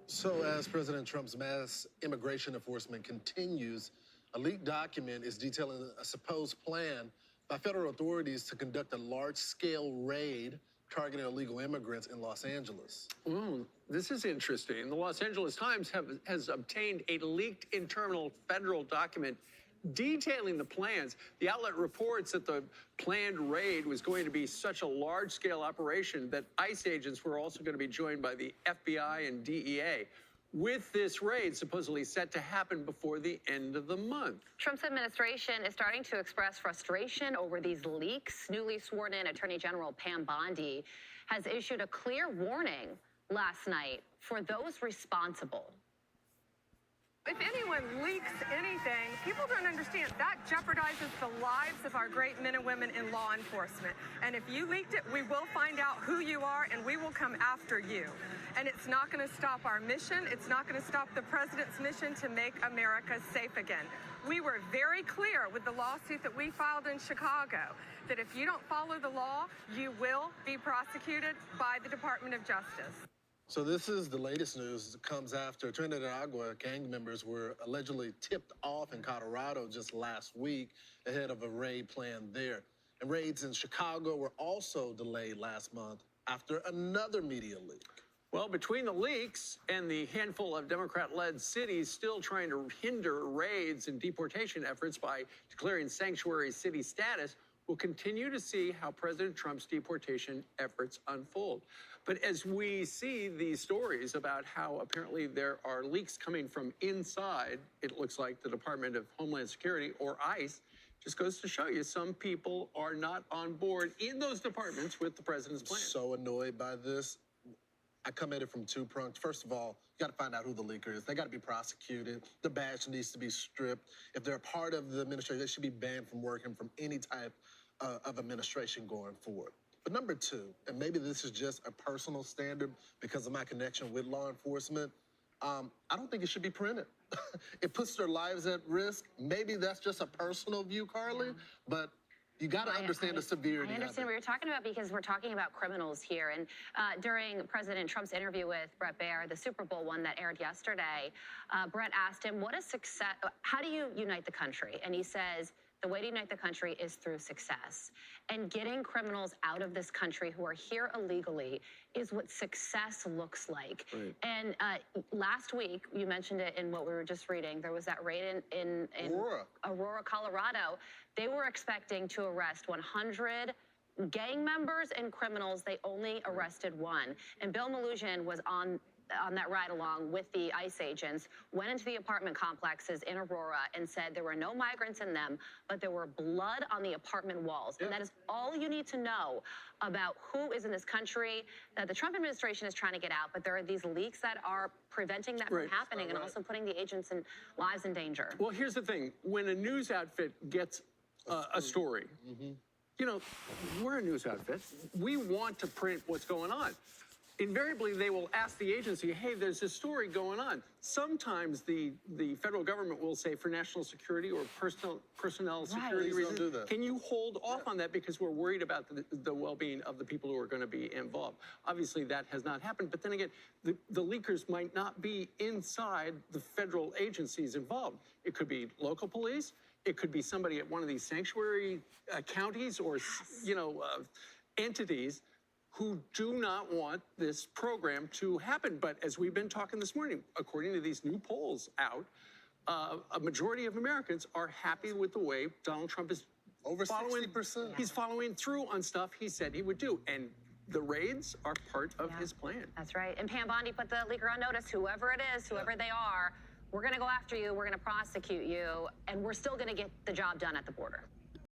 So as President Trump's mass immigration enforcement continues, a leaked document is detailing a supposed plan by federal authorities to conduct a large-scale raid targeting illegal immigrants in Los Angeles. This is interesting. The Los Angeles Times has obtained a leaked internal federal document detailing the plans. The outlet reports that the planned raid was going to be such a large-scale operation that I.C.E agents were also going to be joined by the FBI and D.E.A. with this raid supposedly set to happen before the end of the month. Trump's administration is starting to express frustration over these leaks. Newly sworn-in Attorney General Pam Bondi has issued a clear warning last night for those responsible. If anyone leaks anything, people don't understand that jeopardizes the lives of our great men and women in law enforcement. And if you leaked it, we will find out who you are and we will come after you. And it's not going to stop our mission. It's not going to stop the president's mission to make America safe again. We were very clear with the lawsuit that we filed in Chicago that if you don't follow the law, you will be prosecuted by the Department of Justice. So this is the latest news. It comes after Trinidad gang members were allegedly tipped off in Colorado just last week ahead of a raid planned there. And raids in Chicago were also delayed last month after another media leak. Well, between the leaks and the handful of Democrat-led cities still trying to hinder raids and deportation efforts by declaring sanctuary city status, we'll continue to see how President Trump's deportation efforts unfold. But as we see these stories about how apparently there are leaks coming from inside, it looks like the Department of Homeland Security, or ICE, just goes to show you some people are not on board in those departments with the president's plan. So annoyed by this. I come at it from two prongs. First of all, you got to find out who the leaker is. They got to be prosecuted. The badge needs to be stripped. If they're a part of the administration, they should be banned from working from any type of administration going forward. But number two, and maybe this is just a personal standard because of my connection with law enforcement, I don't think it should be printed. It puts their lives at risk. Maybe that's just a personal view, Carly, but you got to understand the severity. I understand what you're talking about because we're talking about criminals here. And during President Trump's interview with Brett Baer, the Super Bowl one that aired yesterday, Brett asked him, what is success? How do you unite the country? And he says, the way to unite the country is through success. And getting criminals out of this country who are here illegally is what success looks like. Right. And last week, you mentioned it in what we were just reading, there was that raid in Aurora, Colorado. They were expecting to arrest 100 gang members and criminals. They only arrested one. And Bill Malugin was on that ride along with the ICE agents, went into the apartment complexes in Aurora and said there were no migrants in them, but there were blood on the apartment walls. Yeah. And that is all you need to know about who is in this country that the Trump administration is trying to get out, but there are these leaks that are preventing that from happening and also putting the agents' lives in danger. Well, here's the thing. When a news outfit gets a story, you know, we're a news outfit. We want to print what's going on. Invariably, they will ask the agency, hey, there's this story going on. Sometimes the federal government will say for national security or personnel security reasons, can you hold off on that because we're worried about the well-being of the people who are going to be involved. Obviously, that has not happened. But then again, the leakers might not be inside the federal agencies involved. It could be local police. It could be somebody at one of these sanctuary counties or, you know, entities who do not want this program to happen. But as we've been talking this morning, according to these new polls out, a majority of Americans are happy with the way Donald Trump is over 60%. He's following through on stuff he said he would do. And the raids are part of his plan. That's right. And Pam Bondi put the leaker on notice, whoever it is, whoever they are, we're going to go after you, we're going to prosecute you, and we're still going to get the job done at the border.